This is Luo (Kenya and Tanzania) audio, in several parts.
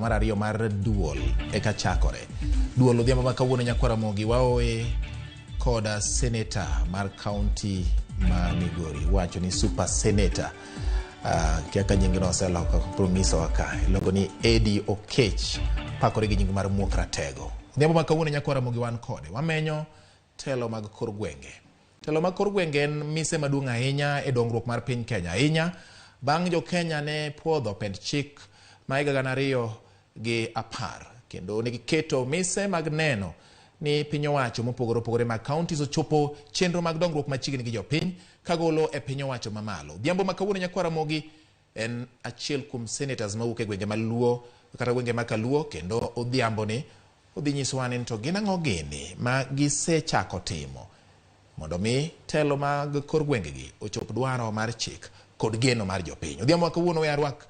mar ariyo mar duol eka chakore. Duol odhiambo ma kawuono nyakwara Mogi waoe koda senator mar county ma Migori wacho ni super senator kiaka nyingi no oseloko promiso waka iluongo ni Eddie Okech pakore gi nying mar Muok Ratego. Odhiambo ma kawuono nyakwara Mogi wan kode wamenyo telo mag kor gwenge. Telo mag kor gwenge en mise maduong' ahinya e dongruok mar piny Kenya ahinya bang' jo Kenya ne puodho pend chik ma higa 2010 kendo ne giketo mise mag neno ni piny owacho mopogore opogore mag counties ochopo chenro mag dongruok machiegni gi jopiny kagolo e piny owacho mamalo. Odhiambo ma kawuono nyakwara Mogi en achiel kuom senators mawuok e gwenge maluo kata gwenge ma kaluo kendo odhiambo ni odhi nyisowa ni to gin ang'o gini ma gisechako timo mondo mi telo mag kor gwenge gi ochop dwaro mar chik kod geno mar jopiny. Odhiambo ma kawuono we arwak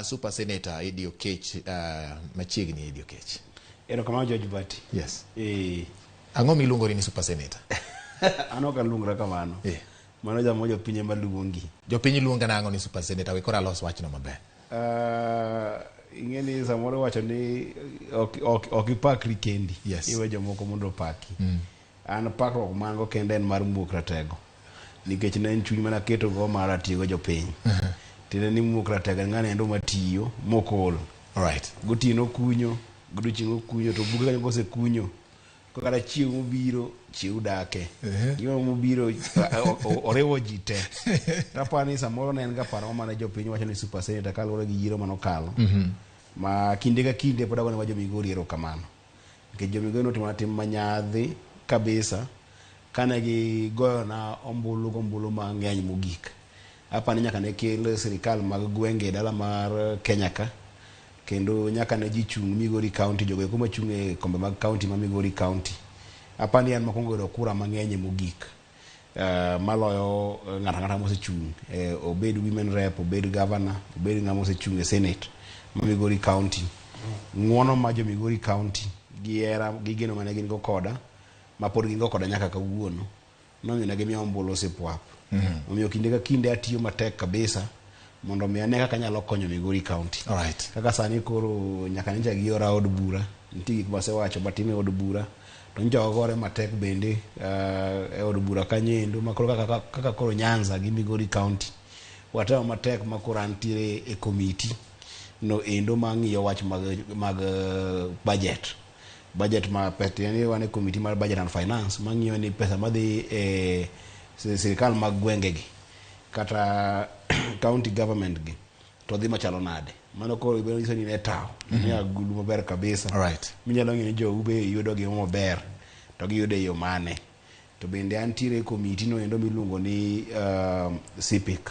super senator Eddie Okech machiegni Eddie Okech. Erokamano George Bati. Yes. Ang'o miluongori ni super senator? Ano ka luongra kamano. Mano jamo jopiny ema luongi. Jopiny luonga nang'o ni super senator we kora los wachno maber. Ing'eni samoro wacho ni ok ipakri kendi. Yes. Iwe jomoko mondo paki. An pakruok mango kende en mar Muok Ratego. Nikech ne en chuny mana keto go mar atiyo jopiny. Tine ni Muok Ratego ng'ane endo matiyo mokol. Alright. Gotieno kunyo, godiochieng' kunyo to buge kanyo kose kunyo. Kokara chieng' mobiro, chieng' dake. Gima mobiro orewo ji te. Rapani samoro ne en ga paro mane jopiny wacho ni super senator kaluwore gi yiero manokalo. Ma kinde ka kinde pod agone wa jo Migori erokamano. Nikech jo Migori notimo tim manyadhi kabisa kane gi goyo na ombulu mang'eny mogik. Apani nyaka ne kel sirikal mag gwenge dala mar Kenya ka kendo nyaka ne ji chung Migori County jogo kuma chung e kombe mag county ma Migori County. Apani an makongo do kura mang'eny mogik. Maloyo ng'ata mosechung obed women rep, obed governor, obed ng'ama mosechung e senate ma Migori County. Ng'wono ma jo Migori County gi era gi geno mane gin go koda ma pod gin go koda nyaka kawuono. Nomiyo ne gimiyo ombulu osepwap. Omiyo kinde ka kinde atiyo matek kabisa mondo mi ane kaka nyalo konyo Migori County. Alright. Kaka sani koro nyaka nja gi ora od bura. Nitie gik masewacho batime od bura. To nja gore matek bende e od bura kanyendo makoro kaka koro Nyanza gi Migori County. Watao matek makoro antiere e committee no endo mang'iyo wach mag budget. Budget ma peteni wane committee mar budget and finance mang'iyo ni pesa madhi e sirikal mag gwenge gi kata county government gi to dhi machalo nade. Mano koro ibiro nyiso ni ne tao ni agulu maber kabisa. Alright. Minyalo ng'e ni jo ube yudo gi maber to giyude yo mane. To bende antiere committee no endo miluongo ni CPIC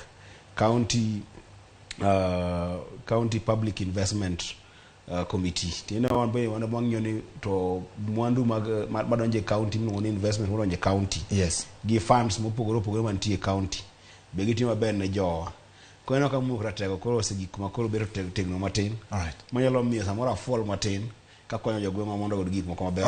County Public Investment Committee. Tino wan be wan mang'yo ni to mwandu madonje county miluongo ni investment madonje county. Yes. Gi funds mopogore opogore mantie county. Be gitimo maber ne jowa. Kono ka Muok Ratego koro osegik makoro bedo tegno matin. Alright. Manyalo miyo samoro afol matin ka konyo jogweng'wa mondo god gik moko maber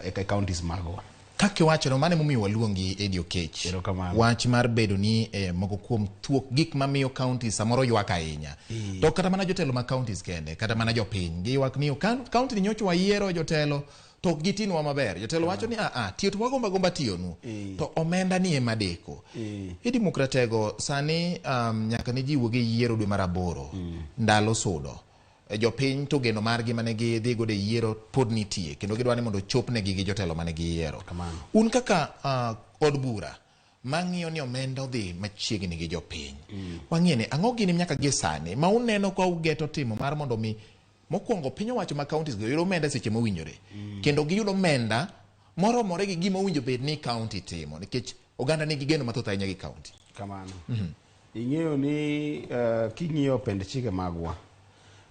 e counties magwa. Kaki wacho no mane momiyo waluongi Eddie Okech. Erokamano. Wach mar bedo ni moko kuom thuok gik mamiyo counties samoro ywak ahinya. To kata mana jotelo mag counties kende kata mana jopiny giywak ni county ni nyocho wayiero jotelo to gitinwa maber. Jotelo wacho ni tiyo to wagomba tiyo nu. To omenda ni ema deko. Eddie Muok Ratego sani nyaka ni jiwo gi yiero dwe mar 8 ndalo sudo. Jopiny to geno margi mane gi dhi gode yiero pod nitie kendo gidwani mondo chopnegi gi jotelo mane gi yiero. Un kaka od bura mang'iyo ni omenda odhi machiegni gi jopiny. Wang'eni ang'o gini nyaka gi sani ma uneno ka ugeto timo mar mondo mi mokwongo piny owacho ma counties go yudo omenda seche mowinjore kendo giyudo omenda moromore gi gima owinjo bed ni county timo nikech oganda nigi geno mathoth ahinya gi county. Kamano. Ing'eyo ni king'iyo pend chike magwa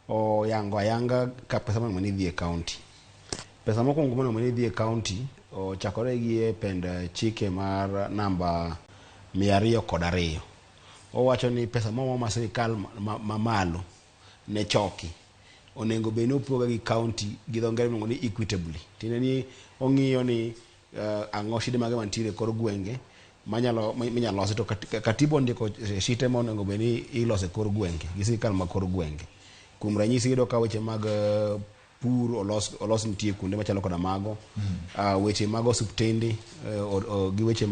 o yango ayanga ka pesa mano mani dhi e county. Pesa mokwongo mano mani dhi e county o chakore gi pend chike mar namba 202. O wacho ni pesa momo ma sirikal mamalo ne choki onengo beno poga gi county gi dho ngere miluongo ni equitably. Tine ni ong'iyo ni ang'o shide mage mantiere kor gwenge minyalo losi to katibo ndiko shite ma onengo beni ilose kor gwenge gi sirikal ma kor gwenge. kuom ranyisi iyudo ka weche mag pur olos nitie kuonde machalo koda mago, weche mag osuptende gi weche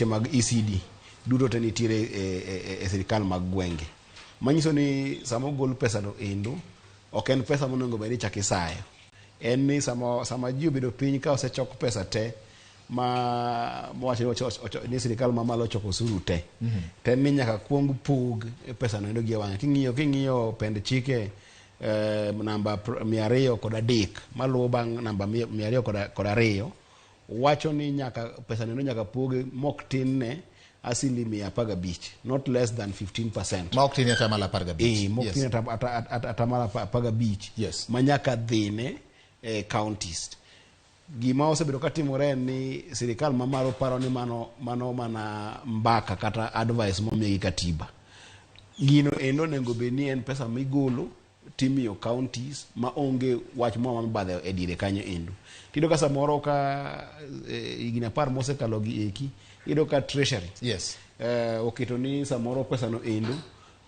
mag ECD duto te nitiere e sirikal mag gwenge, manyiso ni sama ogol pesa no endo ok en pesa monego bed ni chak isayo. En ni sama ji obedo piny ka osechok pesa te mawacho ni sirikal mamalo ochoko osuru te, ten ni nyaka kuong pog pesa no endo gi wang'e. King'iyo pend chike namba 203 maluwo bang' namba 202 wacho ni nyaka pesa no nyaka poge mok tin ne 15%, not less than 15%. Mok tin atamala 15. Mok tin atamala 15. Yes. Manyaka dhine counties. Gima osebedo katimore ni sirikal mamalo paro ni mano mana mbaka kata advice momiyi katiba. Gino endo nego beni en pesa migolo timiyo counties ma onge wach mo mabadhe e dire kanyo endo. Tido ka samoro ka igina par mosekalo gi eki ido ka treasury. Yes. Oketo ni samoro pesa no endo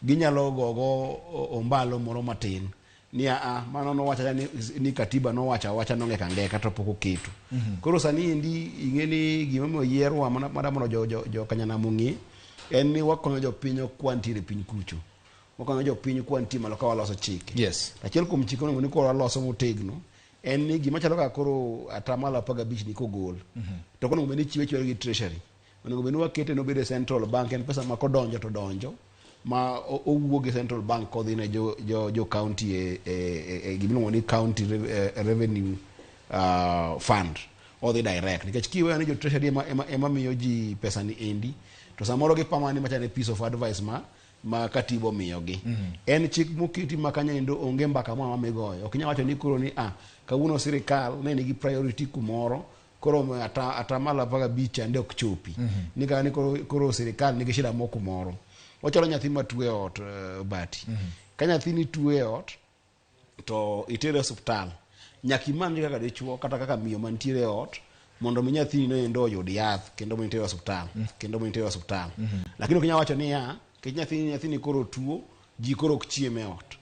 ginyalo gogo ombalo moro matin ni mano no wacha ni katiba no wacha no ngeka ngeka to poko keto. Koro sani endi ingeni gima mo yierwa madamo jo kanyana mungi en ni wakonyo jo pinyo kwantire piny kucho. Wakonyo jo pinyo kwanti malo ka waloso chike. Yes. Achiel kuom chike no ni ko waloso motegno en ni gima chalo ka koro atamala 15 ni kogol. To kono meni chiwe gi treasury. Onego beni wakete no bede central bank, en pesa ma kodonjo to donjo ma owuoge central bank kodhi ne jo county gimiluongo ni county revenue fund odhi direct, nikech kiweyo ni jo treasury ema miyo ji pesa ni endi to samoro gi pamani machane piece of advice ma katibo miyogi. En chik mokiti makanya endo onge mbaka mwa migoyo. Ok nyalo wacho ni koro ni kawuono sirikal ne nigi priority kumoro koro atamala 15 ande ok chopi. Nika ni koro sirikal nigi shida moko moro. Ochalo nyathi matue ot bati. Ka nyathi ni tue ot to itere hospital. Nyaki manji kaka dichuo kata kaka miyo mantiere ot mondo mi nyathi no endo oyud yath kendo mo itere hospital. Lakini okinya wacho ni ke nyathi ni koro tuo ji koro ok chieme ot.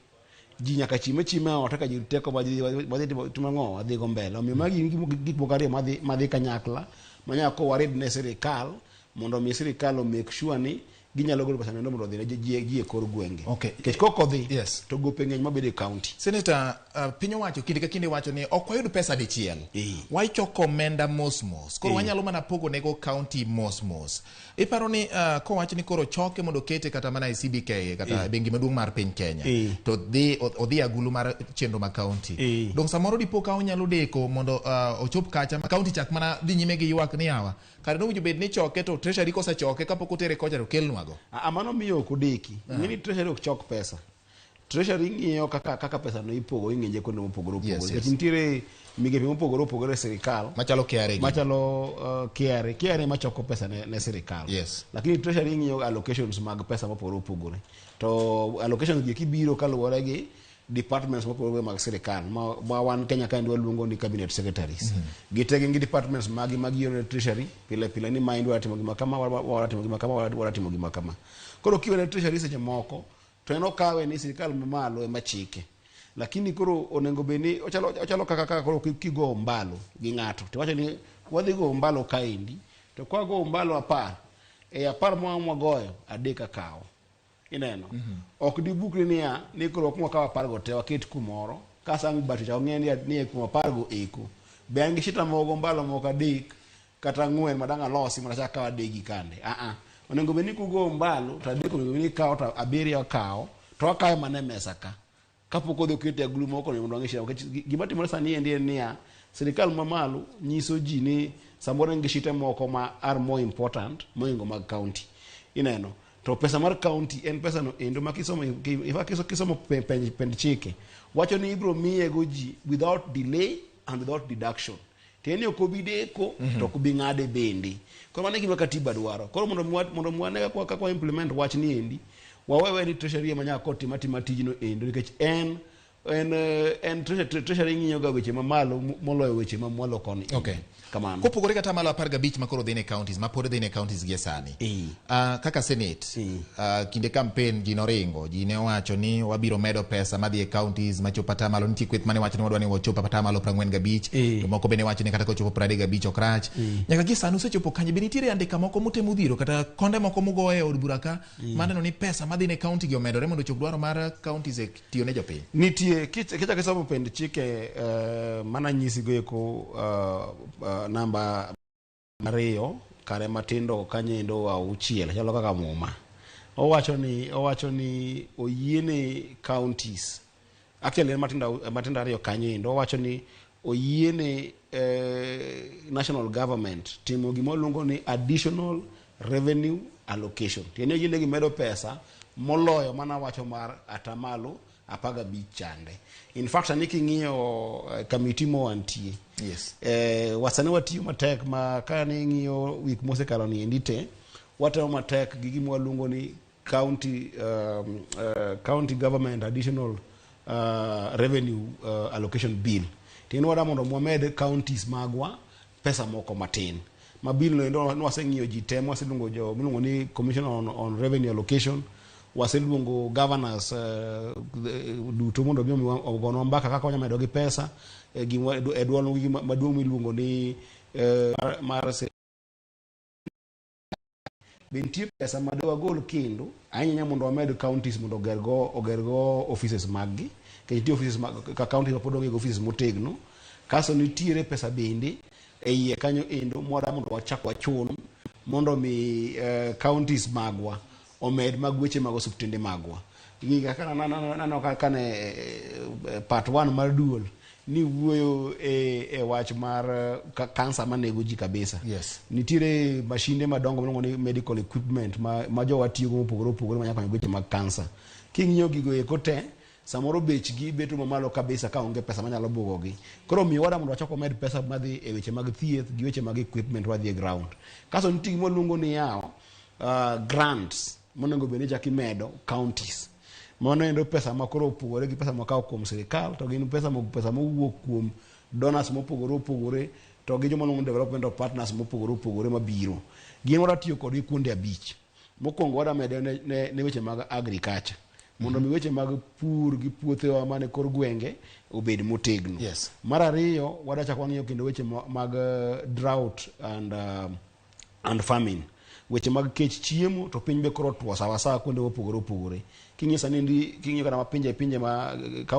Ji nyaka chieme ot ka ji teko madhi tumango adhi go mbele. Omiyo magi gik mokare madhi kanyakla manyako warid ne sirikal mondo mi sirikal make sure ni ginyalo golo pesa nendo mondo dhi ne ji e kor gwenge. Okay. Kech koko dhi yes. to gope ng'eny mabede county. Senator, pinyo wacho kinde ka kinde wacho ni ok wayud pesa dichiel. Waichoko omenda mos. Koro wanyalo mana pogo nego county mos. Iparo ni kowacho ni koro choke mondo kete kata mana CBK kata bengi maduong' mar piny Kenya. To odhi agulu mar chenro ma county. Dong samoro dipo ka onyalo deko mondo ochop kacha ma county chak mana dhi nyime gi ywak ni yawa. Kare no bed ni choke to treasury kosa choke kapok otere kocha to kelnwago. Mano miyo kodeki. Ngini treasury ok chok pesa. Treasury ng'iyo kaka pesa no ipogo ing'eje kondo mopogoro opogore. Yes. Nitiere migepe mopogoro opogore sirikal. Machalo KRA. Machalo KRA machoko pesa ne sirikal. Yes. Lakini treasury ng'iyo allocations mag pesa mopogoro opogore. To allocations gi kibiro kaluwore gi departments mopogore mag sirikal ma wan Kenya ka ndwa luongo ni cabinet secretaries. Gitege ngi departments magi yore treasury pile ni mind wa timo gima kama wa timo gima kama. Koro kiwe na treasury seche moko to eno kawe ni sirikal mamalo ema chike. Lakini koro onengo beni ochalo kaka koro kigo mbalo gi ng'ato. To wacho ni wadhi go mbalo kaendi to kwa go mbalo apar mwagoyo adeka kao. Ineno. Ok dibukri ni koro kuma kawa pargo te waket kumoro ka sang bati cha ng'eni ni kuma pargo eko. Be angi shita mogo mbalo moko adek kata ng'wen madanga losi mana chaka wadegi kande. Onengo beni kugo mbalo to adeko onengo beni kao to abiriyo kao to akae mane mesa ka. Kapok odhi okete agulu moko ni mondo ng'isha. Gima timore sani endi ni sirikal mamalo nyiso ji ni samoro ngi shita moko ma are more important moingo mag county. Ineno. To pesa mar county en pesa no endo makisomo kisomo pend chike wacho ni ibro miye goji without delay and without deduction. Teni okobideko to kubi ng'ade bendi. Koro mane gima katiba dwaro. Koro mondo mwane kwa implement wach ni endi wawewe ni treasury manya koti matima tijino endo nikech en en treasury ng'iyo ga weche mamalo moloyo weche mamwalo koni. Okay. Kamano. Kopogore kata malo 15 makoro dhine counties, mapod dhine counties gie sani. Kaka Senate, kinde campaign ji noringo, ji ne owacho ni wabiro medo pesa madhi e counties machopo ata malo, nitie kweth mane wacho ni wadwa ni wachopo ata malo 45, to moko bende wacho ni kata kochopo 35 ok rach. Nyaka gie sani osechopo kanye, be nitiere andika moko motemo dhiro kata konde moko mugoye od bura ka maneno ni pesa madhi ne county gi omedore mondo chop dwaro mar counties e tiyo ne jopiny. Nitie kichako somo pend chike mana nyisi go eko namba 2 kare matindo kanyendo auchiel chalo kaka muma owacho ni oyiene counties actually matindo 2 kanyendo owacho ni oyiene national government timo gimoluongo ni additional revenue allocation. Tiene yile gi medo pesa moloyo mana wacho mar atamalo 15 chande. In fact aniki ng'iyo committee mo antie. Yes. Wasane watiyo matek ma kane ng'iyo week mosekalo ni endite watemo matek gi gimo waluongo ni county government additional revenue allocation bill. Tiene wada mondo mwamed counties magwa pesa moko matin. Ma bill no endo waseng'iyo ji temo waseluongo jo milongo ni commission on revenue allocation, waseluongo governors duto mondo bimi ogonwa mbaka kaka wanya medo gi pesa e duol maduong' miluongo ni mar bentie pesa madwa gol kendo anyanya mondo wamed counties mondo ogergo offices maggi ke nitie offices ka counties mapodonge go offices motegno kaso nitiere pesa bende e iye kanyo endo moda mondo wachak wachun mondo mi counties magwa omed magweche mag osuptende magwa. Giga kana kane part 1 mar duol ni wuoyo e wach mar kansa manego ji kabisa. Yes. Nitiere mashinde madongo milongo ni medical equipment ma jowa tiyo go mopogore manyaka gweche mag kansa. King'iyo gigo eko te samoro bechgi beto mamalo kabisa ka onge pesa manyalo bugogi. Koro miyo wada mondo wachako med pesa madhi e weche mag thieth gi weche mag equipment wadhi e ground. Kaso nitie gimo luongo ni yao grants monego bende chaki medo counties. Mono endo pesa makoro opogore gi pesa makao kuom sirikal to gin pesa mowuok kuom donors mopogore to gi jomo luongo development of partners mopogore mabiro. Gin wada tiyo kod kuonde 5. Mokwongo wada medo ne weche mag agriculture. Mondo mi weche mag pur gi puothewa mane kor gwenge obed motegno. Yes. Mar ariyo wada chako ng'iyo kendo weche mag drought and famine. Weche mag kech chiemo to piny be koro tuo sawa kuonde opogore. King'iyo sani king'iyo kana mapinje ma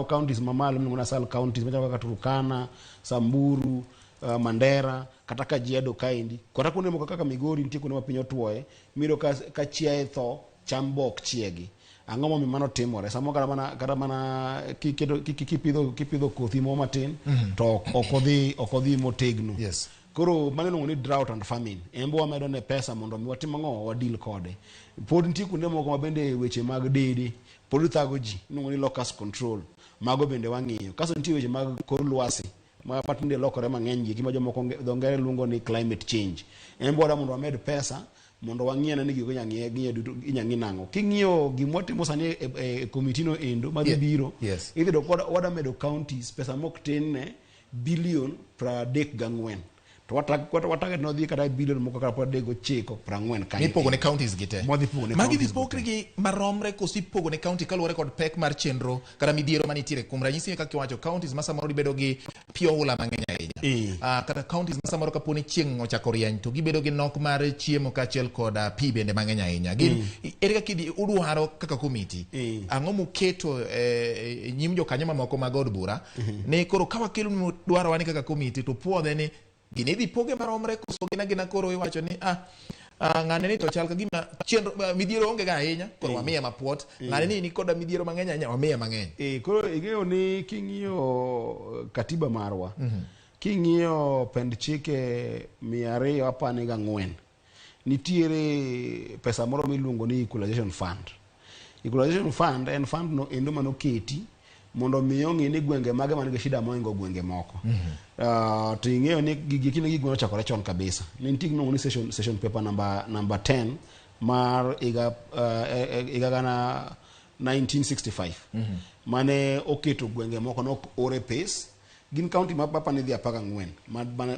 counties mamalo mno na sal counties machalo kaka Turkana, Samburu, Mandera kata Kajiado kaendi. Kata kuonde moko kaka Migori nitie kuonde ma piny otuoe miro ka chiaye tho chambok chiegi. Ang'o momiyo mano timore? Samo kata mana kipidho kothi mo matin to ok odhi motegno. Yes. Koro maneno ni drought and famine embo wamedo ne pesa mondo mi watim ang'o wadil kode. Pod nitie kuonde moko ma bende weche mag dede pod thago ji nongo ni locus control mago bende wang'iyo. Kaso nitie weche mag kor lwasi ma patinde lokore mang'eny gi ma jomoko dho ngere luongo ni climate change. Embo wada mondo wamed pesa mondo wang'iye ni gigo inyangi nango. King'iyo gimotimo sani e committee no endo madhi biro. Yes. Idhi do wada medo counties pesa mok tin ne billion 34. To wataget no dhi kata billion moko kata 39 kanyo. Mipogo ne counties gite. Magi dipokri gi maromre kosipogo ne county kaluwore kod pek mar chenro kata midhiero manitiere kuom ranyisi kaka kiwacho counties ma samoro dibedo gi pioula mang'eny ahinya. Kata counties ma samoro kaponi chieng' ochako rieny to gibedo gi nok mar chiemo kaachiel koda pi bende mang'eny ahinya. Gin ere kaka udwaro kaka komiti ang'o muketo nyim jokanyo mamoko mag od bura ne koro ka wakelo dwaro wani kaka komiti to puodhe ni gine dhi poge maromre koso gina koro iwacho ni ng'ane ni to chal ka gima chenro midhiero onge ga ahinya koro wamiye mapuot ng'ane ni koda midhiero mang'eny ahinya wamiye mang'eny. Koro igeo ni king'iyo katiba marwa king'iyo pend chike 214 nitiere pesa moro miluongo ni equalization fund. Equalization fund en fund no endo manoketi mondo miyo ng'e ni gwenge mage manigi shida moingo gwenge moko. To ing'eyo ni gigi gwenge chakore chon kabisa. Nitie gino ni session paper number 10 mar iga gana 1965. mane oketo gwenge moko no ore pes gin county ma papa ne dhi 14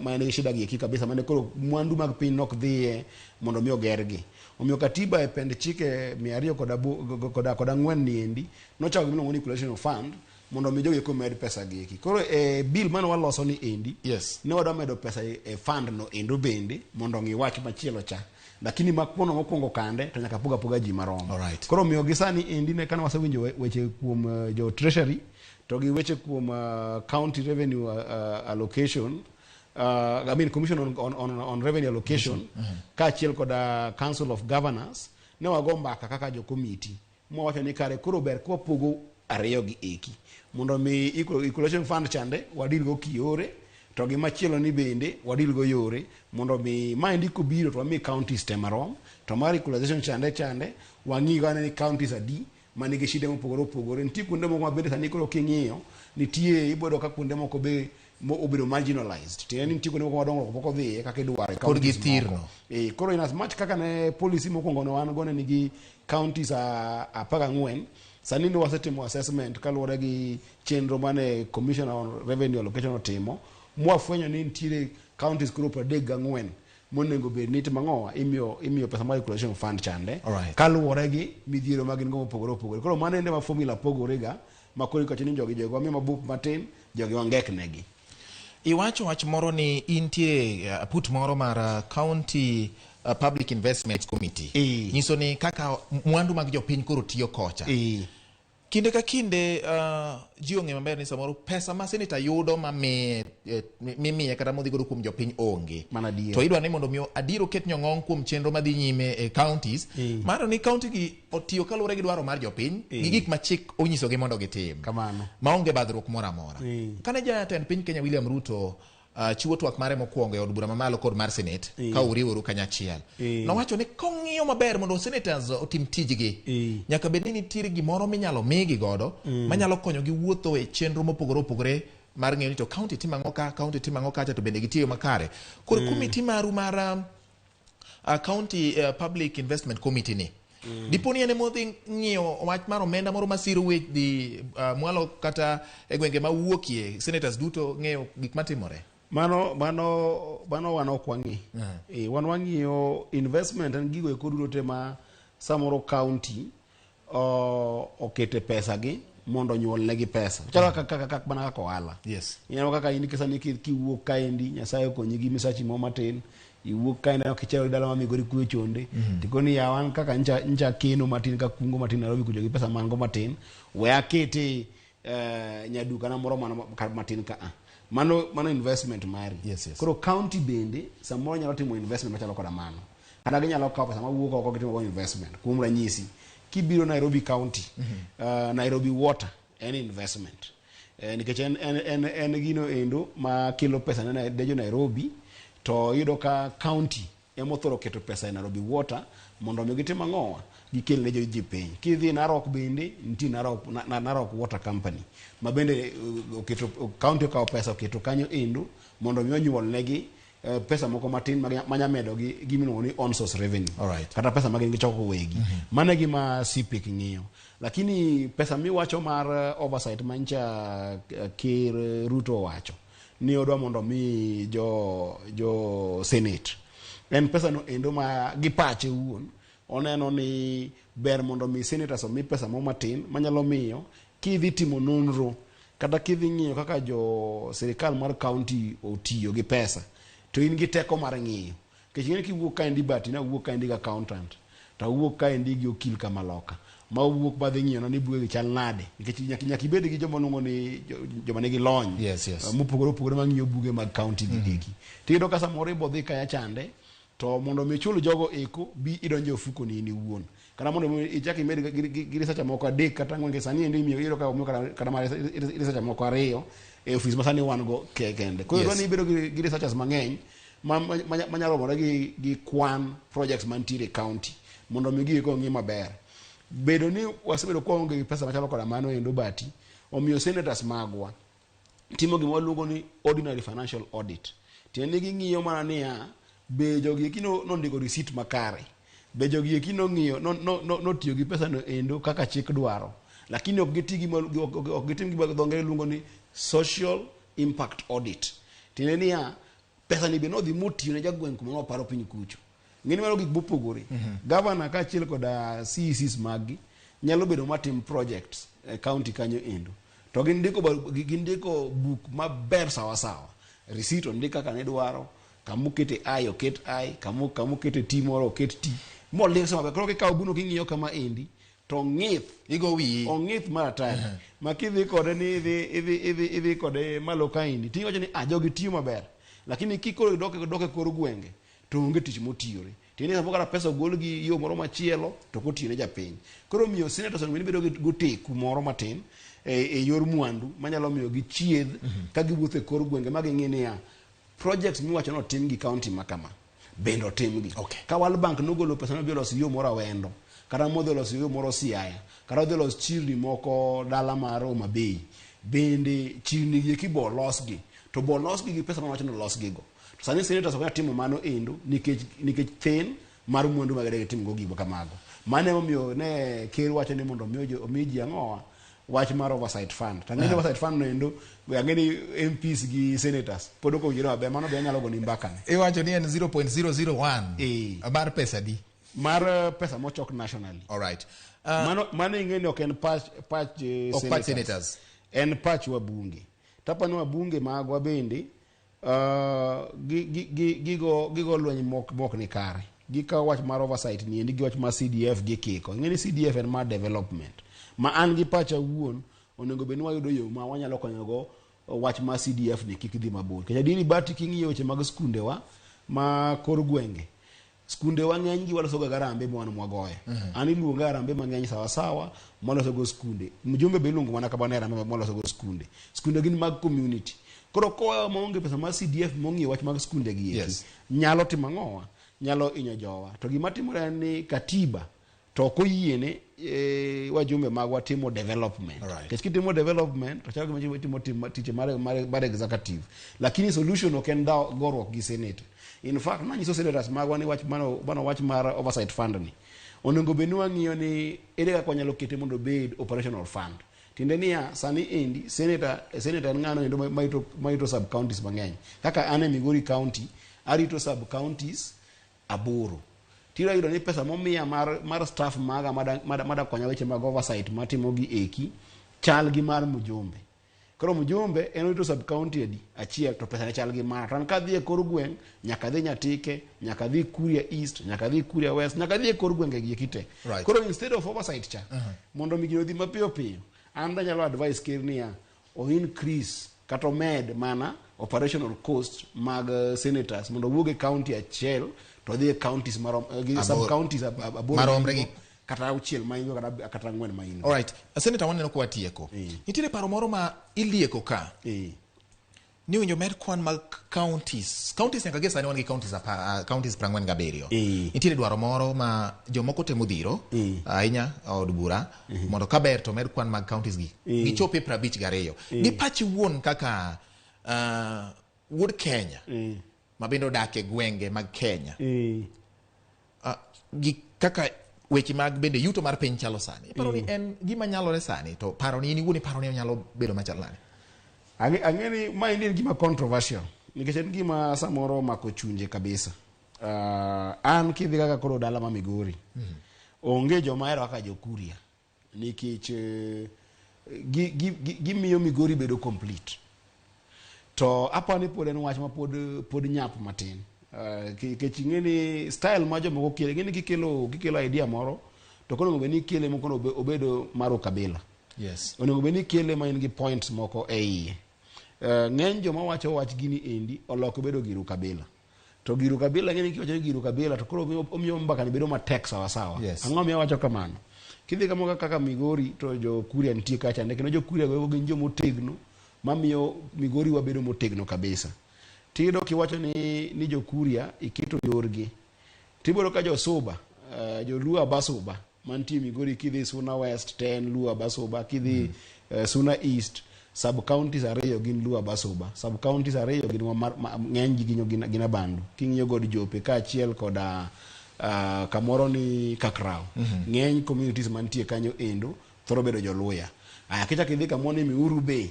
ma ne shida gi kabisa mane koro mwandu mag piny nok dhiye mondo mi ogergi omiyo katiba e pend chike 204 niendi nochako gimiluongo ni equalization fund mondo mi jogi komed pesa gi koro e bill mane waloso ni endi ne wadwa medo pesa e fund no endo bende mondo ngi wach machielo cha lakini makono mokwongo kande to nyaka poga ji maromo koro miyo gisani endi ne kana wasewinjo weche kuom jo treasury to gi weche kuom county revenue allocation I mean commission on revenue allocation kaachiel koda council of governors ne wago mbaka kaka jo committee mo wacho ni kare koro ber ko pogo ariyo gi eki mondo mi equalization fund chande wadil go kiore to gi machielo ni bende wadil go yore mondo mi maendi kobiro to mi counties temarom to mar equalization chande wangi gane ni counties adi manigi shida mopogore nitie kuonde moko mabende sani koro king'iyo nitie ibodo ka kuonde moko be obedo marginalized tieni nitie kuonde moko madongo poko dhiye kaka idware kod gi thirno koro in as much kaka ne policy mokwongo ne wan gone nigi counties 14 sani ne wasetimo assessment kaluwore gi chenro mane commission on revenue allocation otimo mwafwenyo ni nitiere counties koro 34 monego bed ni timang'owa imiyo pesa mar equalization fund chande kaluwore gi midhiero mag ngo mopogore koro mano ende ma formula pogorega makoro ikocho ni jogi jogo miyo mabup matin jogi wangek negi iwacho wach moro ni intie put moro mar county public investments committee nyiso ni kaka mwandu mag jopiny koro tiyo kocha kinde ka kinde ji ong'e maber ni samoro pesa ma seneta yudo mimiye kata modhi godo kuom jopiny onge to idwa ni mondo mi adiro ket nyong'ong kuom chenro madhi nyime e counties mano ni county gi otiyo kaluwore gi dwaro mar jopiny gi gik ma chik onyisogi mondo gitim maonge badhruok moro amora kane jatend piny Kenya William Ruto chiwo twak mare mokwongo e od bura mamalo kod mar senate ka uriworu kanyachiel nowacho ni kong'iyo maber mondo senators otim tijgi nyaka bed ni nitiere gimoro minyalo migi godo manyalo konyo gi wuotho e chenro mopogore mar ng'eyo ni to county timang'o ka county timang'o kacha to bende gitiyo makare koro committee maru mar county public investment committee ni diponi ene modhi ng'iyo wach mar omenda moro masiro wech dhi mwalo kata e gwenge ma wuokie senators duto ng'eyo gik matimore mano wan ok wang'i wan wang'iyo investment en gigo eko duto te ma samoro county okete pesa gi mondo nyuol negi pesa chalo kaka bana kaka ohala ineno kaka in kisani kiwuok kaendi Nyasaye okonyi gi misachi mo matin iwuok kaendi kichero dala ma Migori kuwe chonde tikoni yawan kaka nja keno matin ka kungo matin Nairobi kujo gi pesa mango matin we akete nyaduka na moro matin ka mano investment mari koro county bende samoro nyalo timo investment machalo koda mano kata ginyalo kawo pesa mawuok oko gitimo investment kuom ranyisi kibiro Nairobi county Nairobi water en investment nikech en gino endo ma kelo pesa ne dejo Nairobi to yudo ka county emothoro keto pesa e Nairobi water mondo mi gitim ang'owa gikel ne ji piny kidhi Narok bende nitie Narok water company ma bende oketo county okawo pesa oketo kanyo endo mondo mi onyuol negi pesa moko matin manyamedo gi gimiluongo ni on source revenue kata pesa magin gichoko wegi mano gima CPIC ng'iyo lakini pesa miwacho mar oversight mancha Kir Ruto wacho ni odwa mondo mi jo senate en pesa no endo ma gipache wuon oneno ni ber mondo mi senators omi pesa mo matin manyalo miyo kidhi timo nonro kata kidhi ng'iyo kaka jo sirikal mar county otiyo gi pesa to in gi teko mar ng'iyo kech kiwuok kaendi bati na wuok kaendi ga accountant to wuok kaendi gi okil kamaloka ma wuok badhi ng'iyo ni buge chal nade nikech nyaka ibed gi joma nongo ni joma nigi lony mopogore ma ng'iyo buge mag county gigi tiyudo ka samoro ibodhi kaya chande to mondo mi chul jogo eko bi idonjo ofuko ni wuon kana mondo ichaki med gi research moko adek kata ng'onge sani endi miyo yiro ka kata ma research moko ariyo e office masani wan go kende ko yiro ni ibedo gi researchers mang'eny manyalo moro gi kwan projects mantiere county mondo mi gi ko ng'i maber bedo ni wasebedo ko onge pesa machalo koda mano endo bati omiyo senators magwa timo gima luongo ni ordinary financial audit tiende gi ng'iyo mana niya be jogi kino nondiko receipt makare be jogi kino ng'iyo no tiyo gi pesa no endo kaka chik dwaro lakini ok gitim gima dho ngere luongo ni social impact audit. Tiende niya, pesa ni be nodhi motiyo ne jagweng' kuma noparo piny kucho. Ng'eni mano gik mopogore. Governor kaachiel koda CECs maggi nyalo bedo matim projects e county kanyo endo. To gindiko buk maber sawa. Receipt ondik kaka ne dwaro, kamukete I oket I, kamukete T moro oket T. Moling sama koro kikawo buno king'iyo kama endi to ong'ith mar atari. Makidhi kode ni idhi kode malo kaendi tingocho ni jogi tiyo maber, lakini kikoro doke kor gwenge to onge tich motiyore. Tiende sapo kata pesa ogol gi yo moro machielo to kotiyo ne japiny. Koro miyo senators onego bedo gi teku moro matin e yor mwandu manyalo miyo gi chiedh ka giwuotho e kor gwenge ma ging'e niya projects miwacho no tim gi county makama bende otimgi. Ka World Bank nogolo pesa no bilos yo moro Awendo, kata modho los yo moro Siaya, kata odhi los chirni moko dala mar Homa Bay, bende chirni gi kibo losgi to bo losgi gi pesa mawacho no losgi go. To sani senators ok timo mano endo nikech thin mar mwandu magere tim go gibo kamago. Mane momiyo ne ker wacho ni mondo omi ji ang'owa wach mar oversight fund. Tang'eni oversight fund no endo ang'eni MPs gi senators pod ok owinjore maber, mano be nyalo goni mbaka ne. Iwacho ni en 0.001 mar pesa di mar pesa mochok nationally. All right. Mano ing'eni ok en patch senators. En patch wabunge. Tapano wabunge magwa bende gigo lweny mok ni kare. Gikawo wach mar oversight ni endi gi wach mar CDF gi kiko. Ing'eni CDF en mar development. Ma an gi pacha wuon onego bed ni wayudo yo ma wanyalo konyogo wach mar CDF ni kik dhi mabor. Kech adini bati king'iyo weche mag skunde wa ma kor gwenge. Skunde wa ng'eny gi waloso ga garambe mwana mwagoye. An iluonga garambe mang'eny sawa mwaloso go skunde. Mjumbe be iluongo mana kabane garambe mwaloso go skunde. Skunde gin mag community. Koro koa maonge pesa mar CDF mong'iyo wach mag skunde gi eki. Nyalo timo ang'owa, nyalo inyo jowa. To gima timore en ni katiba to koyiene wajumbe magwa timo development. Kech kitimo development to chako timo tiche mar executive. Lakini solution ok en gorruok gi senate. In fact nanyiso senators magwa ni wach mar oversight fund ni onego bed ni wang'iyo ni ere kaka wanyalo kete mondo bed operational fund. Tiende niya sani endi senator en ng'ano endo maito sub counties mang'eny. Kaka an e Migori county arito sub counties 8. Tira yudo ni pesa momiya mar staff maga mada konya weche mag oversight matimo gi eki chal gi mar mjumbe. Koro mjumbe en rito sub county edi achiel to pesa ne chal gi mar. Tan ka dhi e kor gweng' nyaka dhi Nyatike, nyaka dhi Kuria East, nyaka dhi Kuria West, nyaka dhi e kor gwenge gi kite. Koro instead of oversight cha mondo migino dhi mapiyo piyo, an nyalo advice ker niya o increase kata med mana operational cost mag senators mondo wuoge county achiel to the counties sub counties maromre gi kata auchiel maingo kata ang'wen maingo. All right. Senator waneno kwa tieko. Nitiere paro moro ma ilieko ka. Ni winjo med kwan mag counties nyaka gesa ni wan gi counties 47. Nitiere dwaro moro ma jomoko temo dhiro ahinya od bura mondo kaber to med kwan mag counties gi gichope 52. Gi pachi wuon kaka wuod Kenya ma bende odak e gwenge mag Kenya. Gi kaka weche mag bende yuto mar piny chalo sani. Paro ni en gima nyalore sani to paro ni wuoni paro ni nyalo bedo machalo nade? Ang'eni ma en gima controversial nikech en gima samoro mako chunje kabisa. An kidhi kaka koro dala ma Migori onge joma hero kaka jokuria nikech gimiyo Migori bedo complete. To apani pod en wach ma pod nyap matin. Kech ing'eni style ma jomoko kele ng'eni kikelo idea moro to kono onego beni kele moko obedo maro kabila. Yes. Onego beni kele ma in gi points moko e iye. Ng'eny joma wacho wach gini endi oloko bedo giru kabila. To giru kabila ng'eni kiwacho giru kabila to koro omiyo mbaka ni bedo matek sawa. Yes. Ang'o miyo wacho kamano? Kidhi kaka Migori to jo Kuria nitie kacha ndeke jo Kuria go gin jomo tegno mamiyo Migori wabedo motegno kabisa. Tido kiwacho ni jo Kuria ikito yorgi. Tiboro ka jo Suba, jo Luo Basuba mantie Migori kidhi Suna West 10 Luo Basuba kidhi Suna East sub counties ariyo gin Luo Basuba. Sub counties ariyo gin ng'eny gin Bandu. King'iyo god Jope ka achiel koda kamoro ni Kakrao. Ng'eny communities mantie kanyo endo thoro bedo joluya. Aya kicha kidhi kamoni Miuru Bay,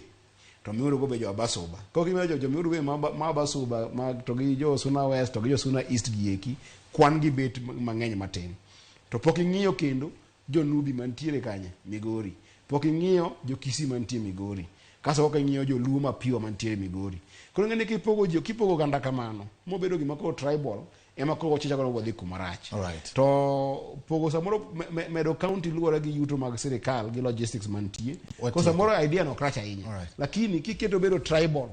to Miuru go be jo Abasuba. Kokimiyo jo Miuru Bay ma Abasuba ma to gi jo Suna West to gi jo Suna East gieki kwan gi bet mang'eny matin. To pok ing'iyo kendo jo Nubi mantiere kanye Migori. Pok ing'iyo jo Kisii mantiere Migori. Kaso ok ing'iyo jo Luo mapiwa mantiere Migori. Koro ng'eni kipogo ganda kamano, mobedo gima koro tribal ema koro chicha kono wadhi kumarach. Alright. To pogo samoro medo county luore gi yuto mag sirikal gi logistics mantie. Ko samoro idea no crash ahinya. Alright. Lakini kiketo bedo tribal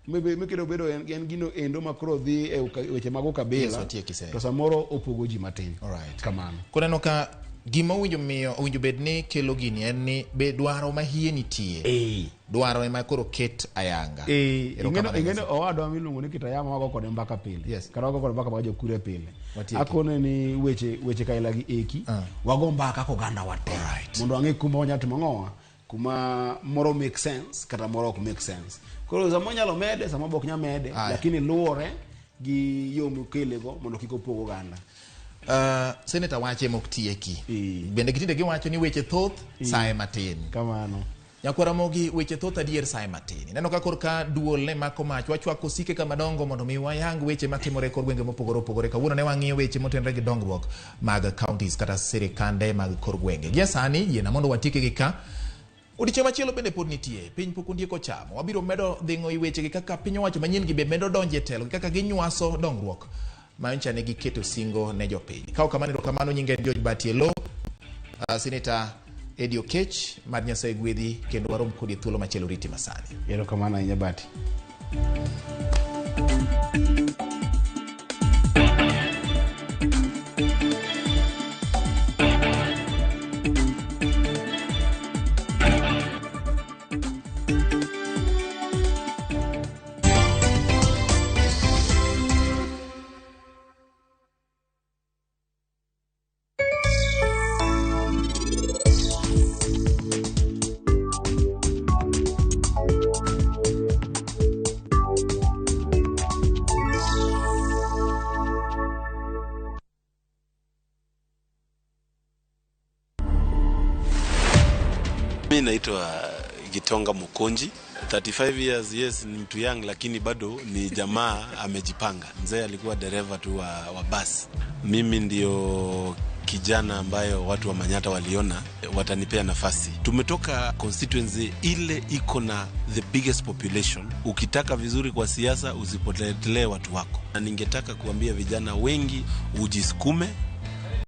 mekedo bedo en gino endo makoro dhi e weche mag kabila. To samoro opogo ji matin. Alright. Kamano. Kuneno ka gima owinjo bed ni kelo gini en ni be dwaro mahie nitie. Dwaro ema koro ket ayanga. Ingeno owadwa miluongo ni Kitayama wago kod mbaka pile. Yes. Kata wago kod mbaka mag jokure pile. Akone ni weche kaila gi eki. Wago mbaka ko ganda wate. Mondo ang'e kuma wanyatimo ng'owa, kuma moro make sense kata moro ok make sense. Koro samo nyalo mede, samo bok nya mede, lakini luore gi yo mukelego mondo kiko pogo ganda. Senator wache moktieki. Bende gitinde giwacho ni weche thoth sae matin. Kamano. Nyakwara Mogi weche thoth adier sae matin. Neno ka korka duol ne mako mach wachwako sike kama dongo mondo mi wayang weche matimore kor gwenge mopogore opogore. Kawuono ne wang'iyo weche motenre gi dongruok mag counties kata sirikande mag kor gwenge. Gi sani yiena mondo watike gi ka odiochieng' machielo bende pod nitie. Piny pok ondieko chamo. Wabiro medo dhing'o i weche gi kaka piny owacho manyien gi be medo donje telo kaka ginywaso dongruok mancha ne giketo singo ne jopiny. Kao kamano nyinge George Batielo, Senator Eddie Okech, mad Nyasaye gwedhi kendo warom kodi thuolo machielo riti masani. Ero kamano ahinya Bati. Mimi naitwa Gitonga Mukonji. 35 years, yes, ni mtu young lakini bado ni jamaa amejipanga. Mzee alikuwa dereva tu wa bus. Mimi ndio kijana ambayo watu wa Manyata waliona watanipea nafasi. Tumetoka constituency ile iko na the biggest population. Ukitaka vizuri kwa siasa usipotelee watu wako. Na ningetaka kuambia vijana wengi ujisukume,